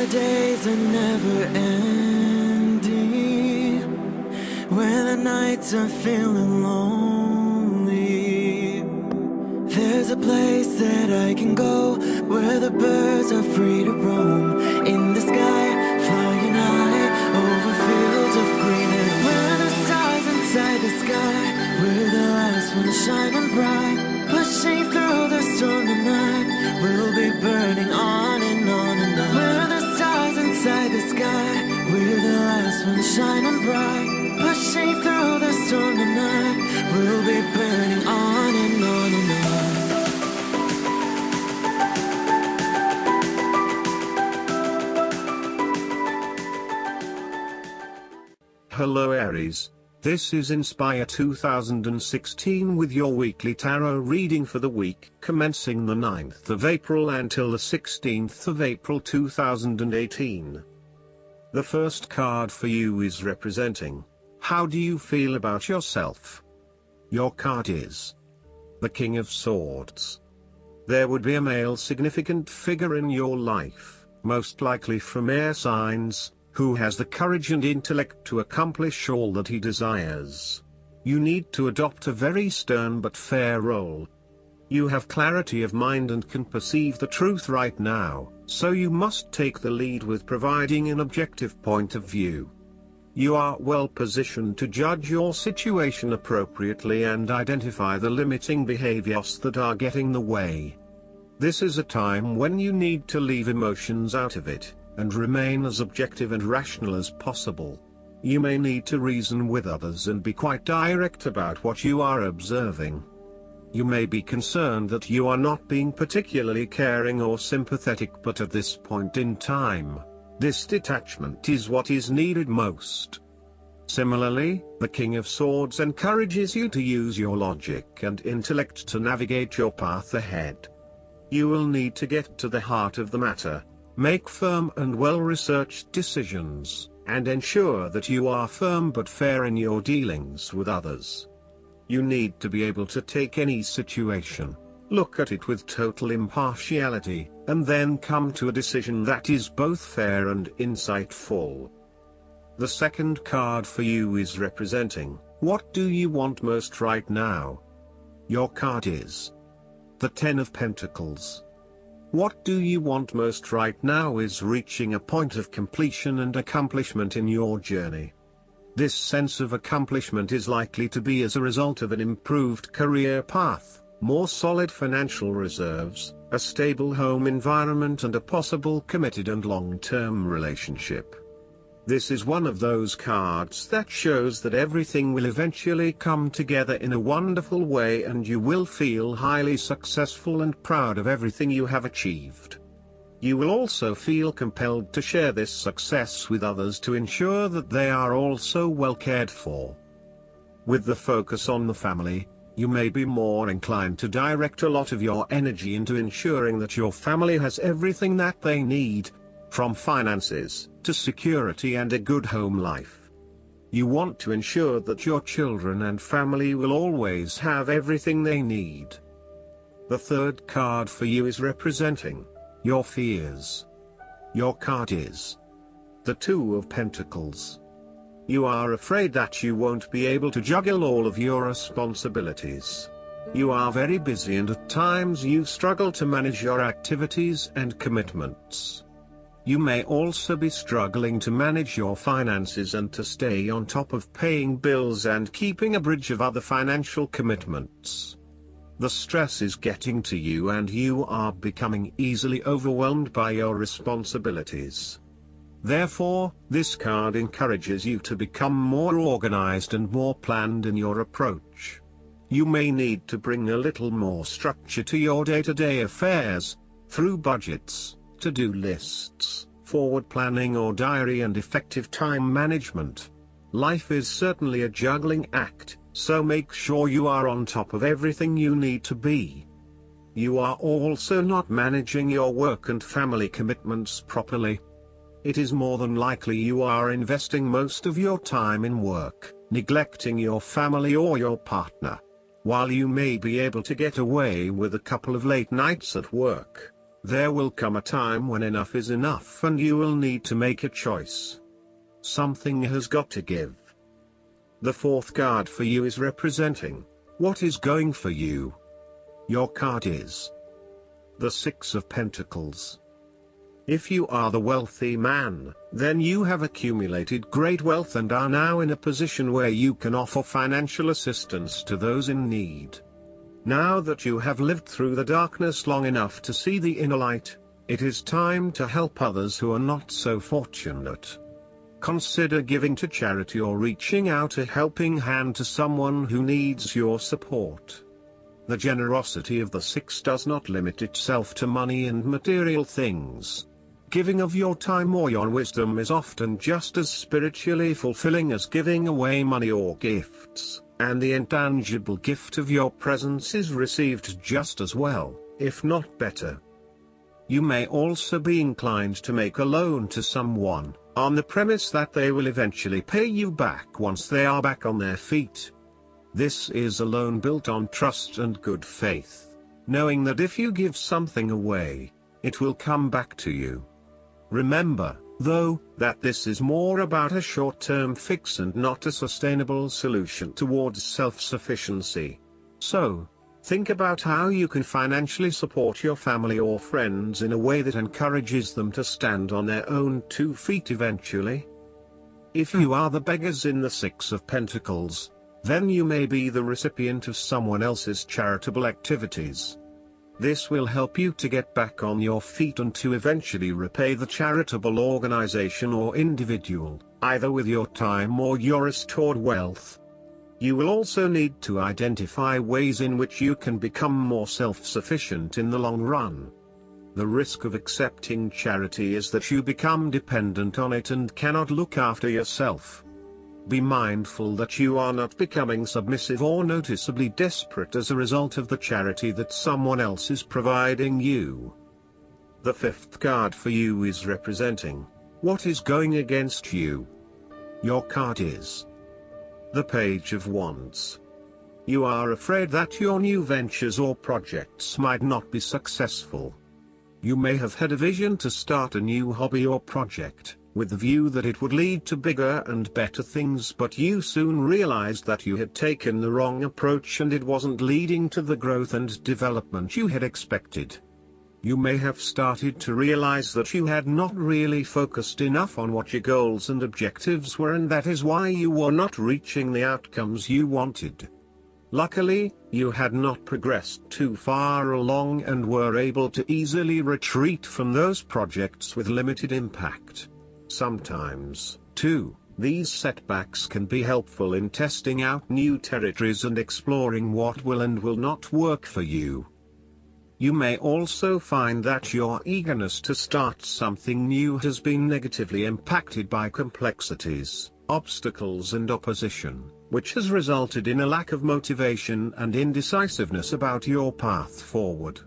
the days are never ending, when the nights are feeling lonely, there's a place that I can go, where the birds are free to roam, in the sky, flying high, over fields of green, and where the stars inside the sky, we're the last ones shining bright, pushing through the storm tonight, we'll be burning on and on and on. We're the stars inside the sky, we're the last ones shining bright, pushing through the storm tonight, we'll be burning on and on and on. Hello Aries, this is Inspire 2016 with your weekly tarot reading for the week commencing the 9th of April until the 16th of April 2018. The first card for you is representing, how do you feel about yourself? Your card is the King of Swords. There would be a male significant figure in your life, most likely from air signs, who has the courage and intellect to accomplish all that he desires. You need to adopt a very stern but fair role. You have clarity of mind and can perceive the truth right now, so you must take the lead with providing an objective point of view. You are well positioned to judge your situation appropriately and identify the limiting behaviors that are getting in the way. This is a time when you need to leave emotions out of it, and remain as objective and rational as possible. You may need to reason with others and be quite direct about what you are observing. You may be concerned that you are not being particularly caring or sympathetic, but at this point in time, this detachment is what is needed most. Similarly, the King of Swords encourages you to use your logic and intellect to navigate your path ahead. You will need to get to the heart of the matter, make firm and well-researched decisions, and ensure that you are firm but fair in your dealings with others. You need to be able to take any situation, look at it with total impartiality, and then come to a decision that is both fair and insightful. The second card for you is representing, what do you want most right now? Your card is the Ten of Pentacles. What do you want most right now is reaching a point of completion and accomplishment in your journey. This sense of accomplishment is likely to be as a result of an improved career path, more solid financial reserves, a stable home environment and a possible committed and long-term relationship. This is one of those cards that shows that everything will eventually come together in a wonderful way and you will feel highly successful and proud of everything you have achieved. You will also feel compelled to share this success with others to ensure that they are also well cared for. With the focus on the family, you may be more inclined to direct a lot of your energy into ensuring that your family has everything that they need, from finances to security and a good home life. You want to ensure that your children and family will always have everything they need. The third card for you is representing your fears. Your card is the Two of Pentacles. You are afraid that you won't be able to juggle all of your responsibilities. You are very busy and at times you struggle to manage your activities and commitments. You may also be struggling to manage your finances and to stay on top of paying bills and keeping a bridge of other financial commitments. The stress is getting to you and you are becoming easily overwhelmed by your responsibilities. Therefore, this card encourages you to become more organized and more planned in your approach. You may need to bring a little more structure to your day-to-day affairs, through budgets, to-do lists, forward planning or diary and effective time management. Life is certainly a juggling act, so make sure you are on top of everything you need to be. You are also not managing your work and family commitments properly. It is more than likely you are investing most of your time in work, neglecting your family or your partner. While you may be able to get away with a couple of late nights at work, There will come a time when enough is enough and you will need to make a choice. Something has got to give. The fourth card for you is representing what is going for you. Your card is the Six of Pentacles. If you are the wealthy man, then you have accumulated great wealth and are now in a position where you can offer financial assistance to those in need. Now that you have lived through the darkness long enough to see the inner light, it is time to help others who are not so fortunate. Consider giving to charity or reaching out a helping hand to someone who needs your support. The generosity of the Six does not limit itself to money and material things. Giving of your time or your wisdom is often just as spiritually fulfilling as giving away money or gifts, and the intangible gift of your presence is received just as well, if not better. You may also be inclined to make a loan to someone, on the premise that they will eventually pay you back once they are back on their feet. This is a loan built on trust and good faith, knowing that if you give something away, it will come back to you. Remember, though, that this is more about a short-term fix and not a sustainable solution towards self-sufficiency. So, think about how you can financially support your family or friends in a way that encourages them to stand on their own 2 feet eventually. If you are the beggars in the Six of Pentacles, then you may be the recipient of someone else's charitable activities. This will help you to get back on your feet and to eventually repay the charitable organization or individual, either with your time or your restored wealth. You will also need to identify ways in which you can become more self-sufficient in the long run. The risk of accepting charity is that you become dependent on it and cannot look after yourself. Be mindful that you are not becoming submissive or noticeably desperate as a result of the charity that someone else is providing you. The fifth card for you is representing what is going against you. Your card is the Page of Wands. You are afraid that your new ventures or projects might not be successful. You may have had a vision to start a new hobby or project, with the view that it would lead to bigger and better things, but you soon realized that you had taken the wrong approach and it wasn't leading to the growth and development you had expected. You may have started to realize that you had not really focused enough on what your goals and objectives were, and that is why you were not reaching the outcomes you wanted. Luckily, you had not progressed too far along and were able to easily retreat from those projects with limited impact. Sometimes, too, these setbacks can be helpful in testing out new territories and exploring what will and will not work for you. You may also find that your eagerness to start something new has been negatively impacted by complexities, obstacles and opposition, which has resulted in a lack of motivation and indecisiveness about your path forward.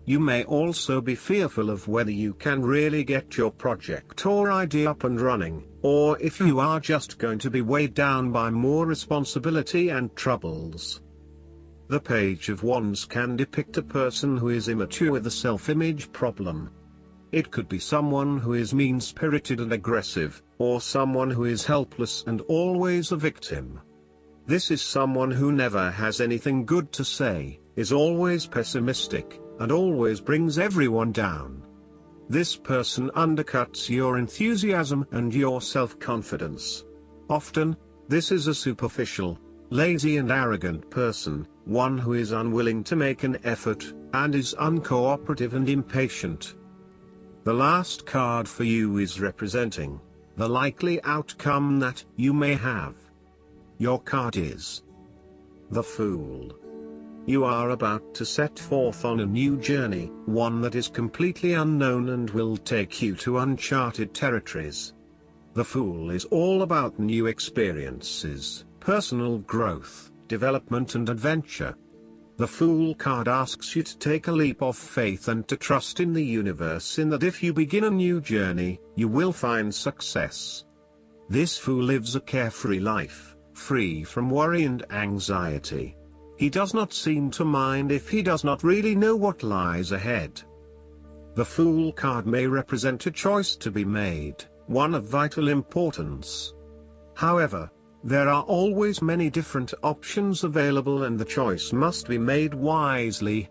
You may also be fearful of whether you can really get your project or idea up and running, or if you are just going to be weighed down by more responsibility and troubles. The Page of Wands can depict a person who is immature with a self-image problem. It could be someone who is mean-spirited and aggressive, or someone who is helpless and always a victim. This is someone who never has anything good to say, is always pessimistic, and always brings everyone down. This person undercuts your enthusiasm and your self-confidence. Often, this is a superficial, lazy and arrogant person, one who is unwilling to make an effort, and is uncooperative and impatient. The last card for you is representing the likely outcome that you may have. Your card is the Fool. You are about to set forth on a new journey, one that is completely unknown and will take you to uncharted territories. The Fool is all about new experiences, personal growth, development and adventure. The Fool card asks you to take a leap of faith and to trust in the universe, in that if you begin a new journey, you will find success. This Fool lives a carefree life, free from worry and anxiety. He does not seem to mind if he does not really know what lies ahead. The Fool card may represent a choice to be made, one of vital importance. However, there are always many different options available and the choice must be made wisely.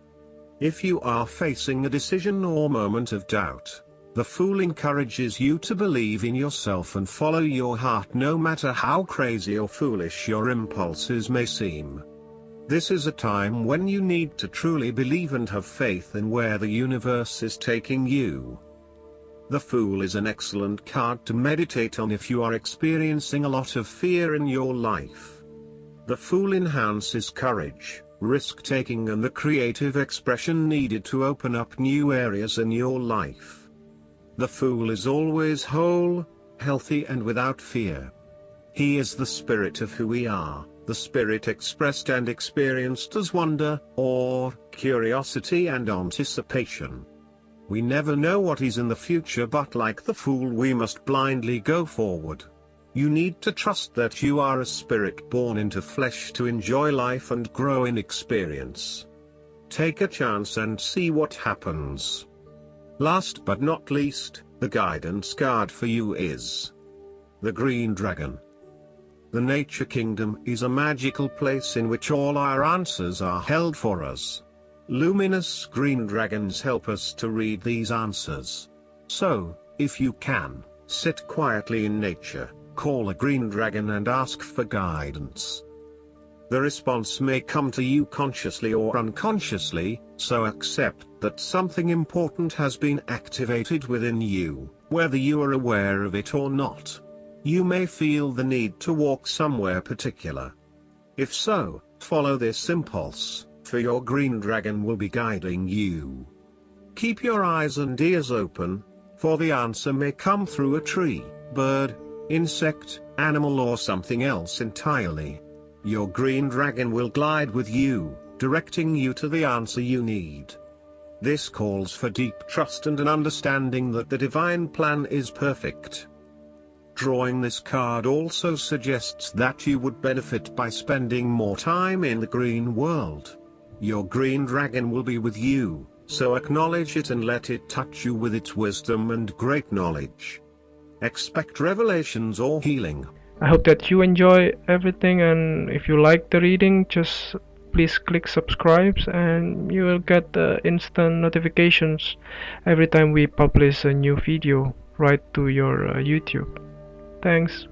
If you are facing a decision or moment of doubt, the Fool encourages you to believe in yourself and follow your heart no matter how crazy or foolish your impulses may seem. This is a time when you need to truly believe and have faith in where the universe is taking you. The Fool is an excellent card to meditate on if you are experiencing a lot of fear in your life. The Fool enhances courage, risk-taking and the creative expression needed to open up new areas in your life. The Fool is always whole, healthy and without fear. He is the spirit of who we are, the spirit expressed and experienced as wonder, awe, curiosity and anticipation. We never know what is in the future, but like the Fool we must blindly go forward. You need to trust that you are a spirit born into flesh to enjoy life and grow in experience. Take a chance and see what happens. Last but not least, the guidance card for you is the Green Dragon. The Nature Kingdom is a magical place in which all our answers are held for us. Luminous green dragons help us to read these answers. So, if you can, sit quietly in nature, call a green dragon and ask for guidance. The response may come to you consciously or unconsciously, so accept that something important has been activated within you, whether you are aware of it or not. You may feel the need to walk somewhere particular. If so, follow this impulse, for your green dragon will be guiding you. Keep your eyes and ears open, for the answer may come through a tree, bird, insect, animal or something else entirely. Your green dragon will glide with you, directing you to the answer you need. This calls for deep trust and an understanding that the divine plan is perfect. Drawing this card also suggests that you would benefit by spending more time in the green world. Your green dragon will be with you, so acknowledge it and let it touch you with its wisdom and great knowledge. Expect revelations or healing. I hope that you enjoy everything, and if you like the reading, just please click subscribe and you will get the instant notifications every time we publish a new video right to your YouTube. Thanks.